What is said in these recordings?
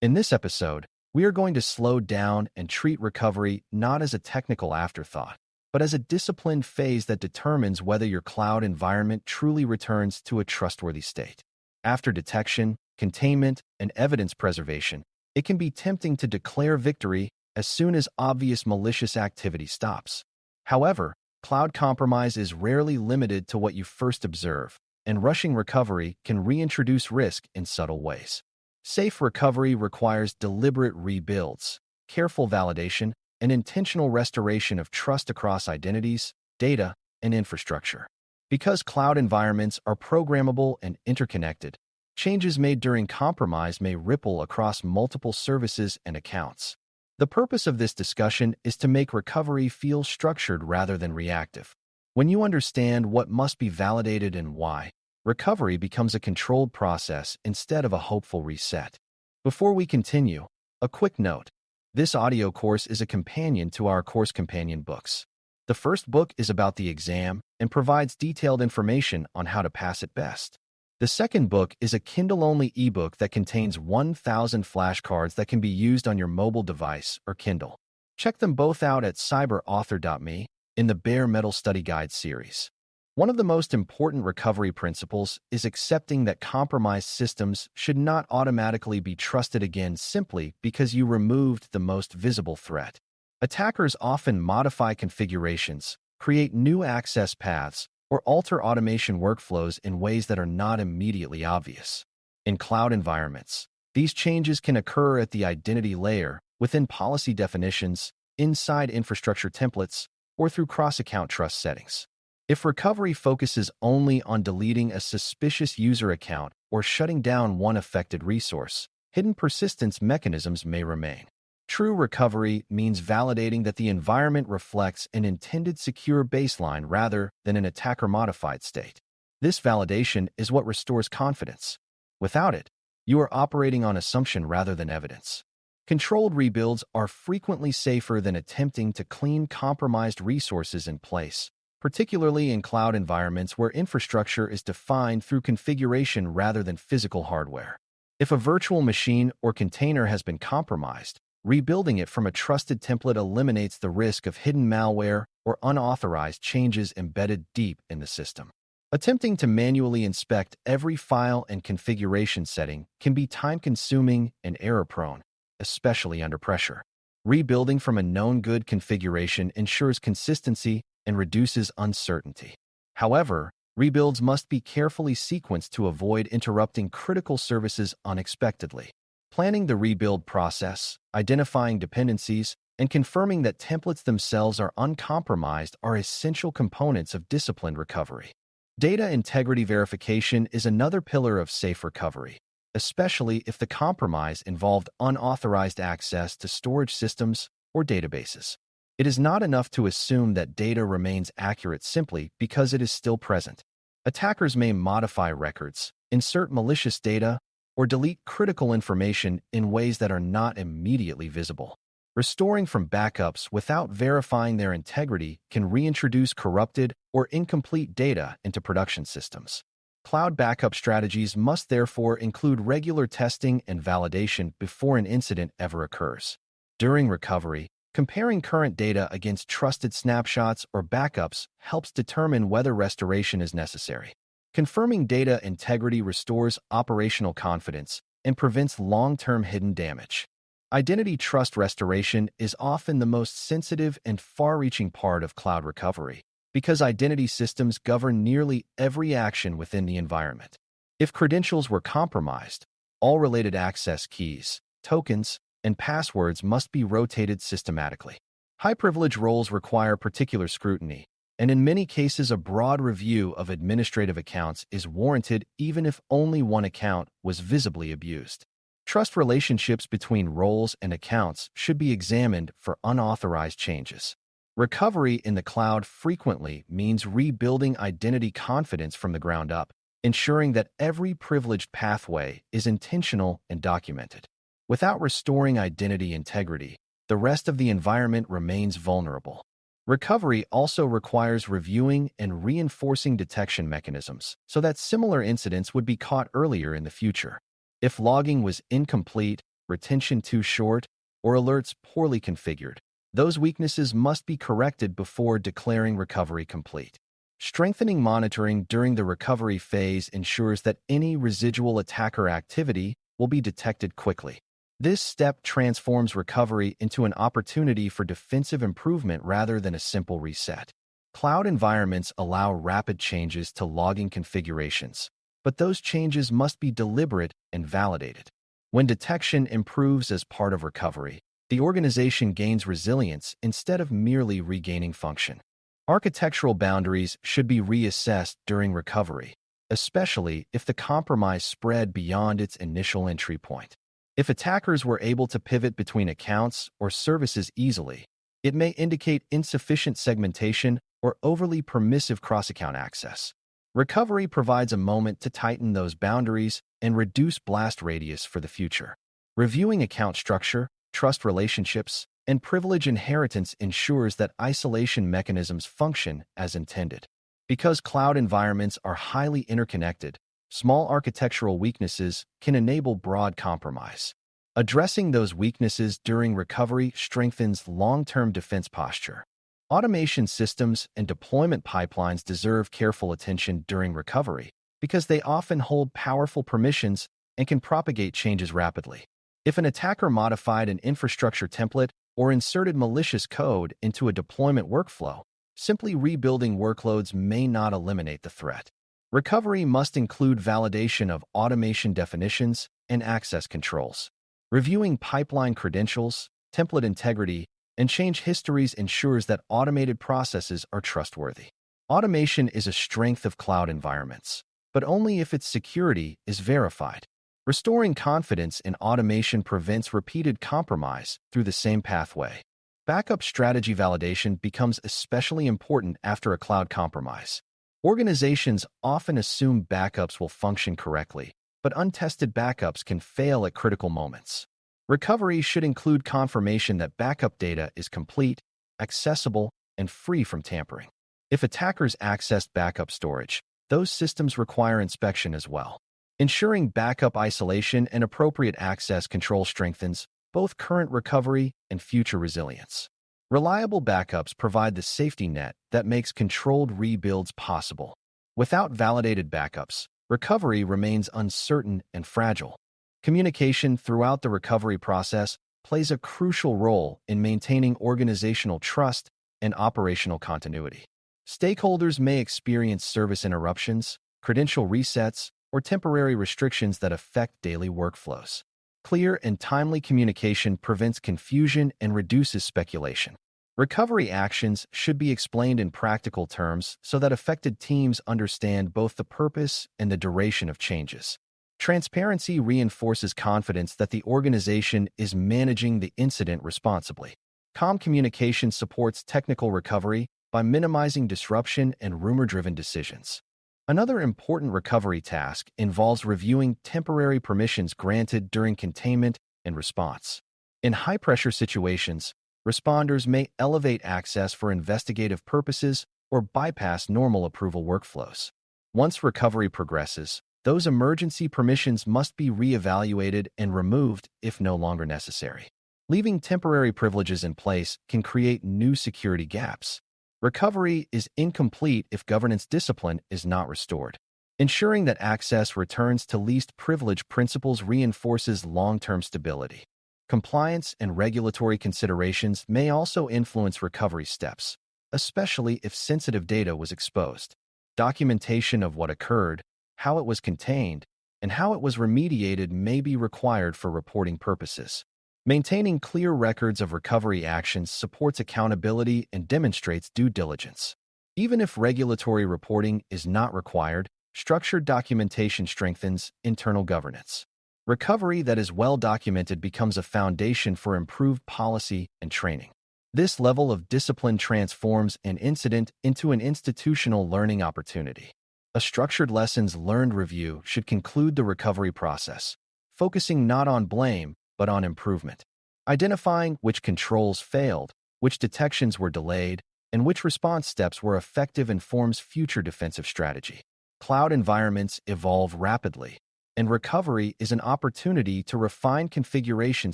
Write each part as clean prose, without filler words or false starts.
In this episode, we are going to slow down and treat recovery not as a technical afterthought, but as a disciplined phase that determines whether your cloud environment truly returns to a trustworthy state. After detection, containment, and evidence preservation, it can be tempting to declare victory as soon as obvious malicious activity stops. However, cloud compromise is rarely limited to what you first observe, and rushing recovery can reintroduce risk in subtle ways. Safe recovery requires deliberate rebuilds, careful validation, and intentional restoration of trust across identities, data, and infrastructure. Because cloud environments are programmable and interconnected, changes made during compromise may ripple across multiple services and accounts. The purpose of this discussion is to make recovery feel structured rather than reactive. When you understand what must be validated and why, recovery becomes a controlled process instead of a hopeful reset. Before we continue, a quick note. This audio course is a companion to our course companion books. The first book is about the exam and provides detailed information on how to pass it best. The second book is a Kindle-only ebook that contains 1,000 flashcards that can be used on your mobile device or Kindle. Check them both out at cyber.author.me in the Bare Metal Study Guide series. One of the most important recovery principles is accepting that compromised systems should not automatically be trusted again simply because you removed the most visible threat. Attackers often modify configurations, create new access paths, or alter automation workflows in ways that are not immediately obvious. In cloud environments, these changes can occur at the identity layer, within policy definitions, inside infrastructure templates, or through cross-account trust settings. If recovery focuses only on deleting a suspicious user account or shutting down one affected resource, hidden persistence mechanisms may remain. True recovery means validating that the environment reflects an intended secure baseline rather than an attacker-modified state. This validation is what restores confidence. Without it, you are operating on assumption rather than evidence. Controlled rebuilds are frequently safer than attempting to clean compromised resources in place, particularly in cloud environments where infrastructure is defined through configuration rather than physical hardware. If a virtual machine or container has been compromised, rebuilding it from a trusted template eliminates the risk of hidden malware or unauthorized changes embedded deep in the system. Attempting to manually inspect every file and configuration setting can be time-consuming and error-prone, especially under pressure. Rebuilding from a known good configuration ensures consistency and reduces uncertainty. However, rebuilds must be carefully sequenced to avoid interrupting critical services unexpectedly. Planning the rebuild process, identifying dependencies, and confirming that templates themselves are uncompromised are essential components of disciplined recovery. Data integrity verification is another pillar of safe recovery, especially if the compromise involved unauthorized access to storage systems or databases. It is not enough to assume that data remains accurate simply because it is still present. Attackers may modify records, insert malicious data, or delete critical information in ways that are not immediately visible. Restoring from backups without verifying their integrity can reintroduce corrupted or incomplete data into production systems. Cloud backup strategies must therefore include regular testing and validation before an incident ever occurs. During recovery, comparing current data against trusted snapshots or backups helps determine whether restoration is necessary. Confirming data integrity restores operational confidence and prevents long-term hidden damage. Identity trust restoration is often the most sensitive and far-reaching part of cloud recovery because identity systems govern nearly every action within the environment. If credentials were compromised, all related access keys, tokens, and passwords must be rotated systematically. High-privilege roles require particular scrutiny, and in many cases a broad review of administrative accounts is warranted even if only one account was visibly abused. Trust relationships between roles and accounts should be examined for unauthorized changes. Recovery in the cloud frequently means rebuilding identity confidence from the ground up, ensuring that every privileged pathway is intentional and documented. Without restoring identity integrity, the rest of the environment remains vulnerable. Recovery also requires reviewing and reinforcing detection mechanisms so that similar incidents would be caught earlier in the future. If logging was incomplete retention too short, or alerts poorly configured. Those weaknesses must be corrected before declaring recovery complete. Strengthening monitoring during the recovery phase ensures that any residual attacker activity will be detected quickly. This step transforms recovery into an opportunity for defensive improvement rather than a simple reset. Cloud environments allow rapid changes to logging configurations, but those changes must be deliberate and validated. When detection improves as part of recovery, the organization gains resilience instead of merely regaining function. Architectural boundaries should be reassessed during recovery, especially if the compromise spread beyond its initial entry point. If attackers were able to pivot between accounts or services easily, it may indicate insufficient segmentation or overly permissive cross-account access. Recovery provides a moment to tighten those boundaries and reduce blast radius for the future. Reviewing account structure, trust relationships, and privilege inheritance ensures that isolation mechanisms function as intended. Because cloud environments are highly interconnected, small architectural weaknesses can enable broad compromise. Addressing those weaknesses during recovery strengthens long-term defense posture. Automation systems and deployment pipelines deserve careful attention during recovery because they often hold powerful permissions and can propagate changes rapidly. If an attacker modified an infrastructure template or inserted malicious code into a deployment workflow, simply rebuilding workloads may not eliminate the threat. Recovery must include validation of automation definitions and access controls. Reviewing pipeline credentials, template integrity, and change histories ensures that automated processes are trustworthy. Automation is a strength of cloud environments, but only if its security is verified. Restoring confidence in automation prevents repeated compromise through the same pathway. Backup strategy validation becomes especially important after a cloud compromise. Organizations often assume backups will function correctly, but untested backups can fail at critical moments. Recovery should include confirmation that backup data is complete, accessible, and free from tampering. If attackers accessed backup storage, those systems require inspection as well. Ensuring backup isolation and appropriate access control strengthens both current recovery and future resilience. Reliable backups provide the safety net that makes controlled rebuilds possible. Without validated backups, recovery remains uncertain and fragile. Communication throughout the recovery process plays a crucial role in maintaining organizational trust and operational continuity. Stakeholders may experience service interruptions, credential resets, or temporary restrictions that affect daily workflows. Clear and timely communication prevents confusion and reduces speculation. Recovery actions should be explained in practical terms so that affected teams understand both the purpose and the duration of changes. Transparency reinforces confidence that the organization is managing the incident responsibly. Calm communication supports technical recovery by minimizing disruption and rumor-driven decisions. Another important recovery task involves reviewing temporary permissions granted during containment and response. In high-pressure situations, responders may elevate access for investigative purposes or bypass normal approval workflows. Once recovery progresses, those emergency permissions must be reevaluated and removed if no longer necessary. Leaving temporary privileges in place can create new security gaps. Recovery is incomplete if governance discipline is not restored. Ensuring that access returns to least privilege principles reinforces long-term stability. Compliance and regulatory considerations may also influence recovery steps, especially if sensitive data was exposed. Documentation of what occurred, how it was contained, and how it was remediated may be required for reporting purposes. Maintaining clear records of recovery actions supports accountability and demonstrates due diligence. Even if regulatory reporting is not required, structured documentation strengthens internal governance. Recovery that is well documented becomes a foundation for improved policy and training. This level of discipline transforms an incident into an institutional learning opportunity. A structured lessons learned review should conclude the recovery process, focusing not on blame, but on improvement. Identifying which controls failed, which detections were delayed, and which response steps were effective informs future defensive strategy. Cloud environments evolve rapidly, and recovery is an opportunity to refine configuration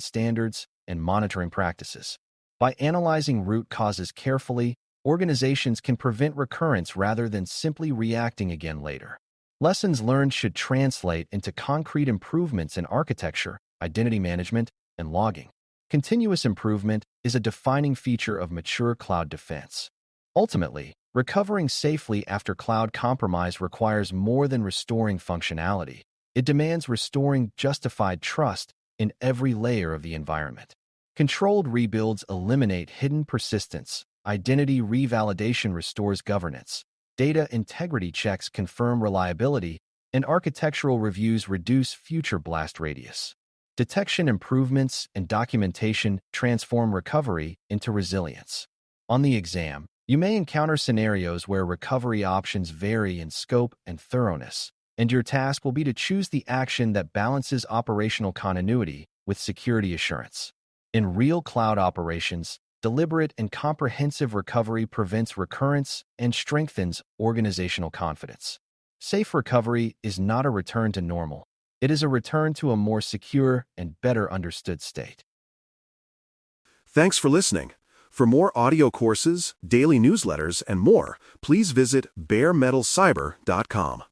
standards and monitoring practices. By analyzing root causes carefully, organizations can prevent recurrence rather than simply reacting again later. Lessons learned should translate into concrete improvements in architecture, identity management, and logging. Continuous improvement is a defining feature of mature cloud defense. Ultimately, recovering safely after cloud compromise requires more than restoring functionality. It demands restoring justified trust in every layer of the environment. Controlled rebuilds eliminate hidden persistence. Identity revalidation restores governance. Data integrity checks confirm reliability, and architectural reviews reduce future blast radius. Detection improvements and documentation transform recovery into resilience. On the exam, you may encounter scenarios where recovery options vary in scope and thoroughness, and your task will be to choose the action that balances operational continuity with security assurance. In real cloud operations, deliberate and comprehensive recovery prevents recurrence and strengthens organizational confidence. Safe recovery is not a return to normal. It is a return to a more secure and better understood state. Thanks for listening. For more audio courses, daily newsletters, and more, please visit DailyCyber.News.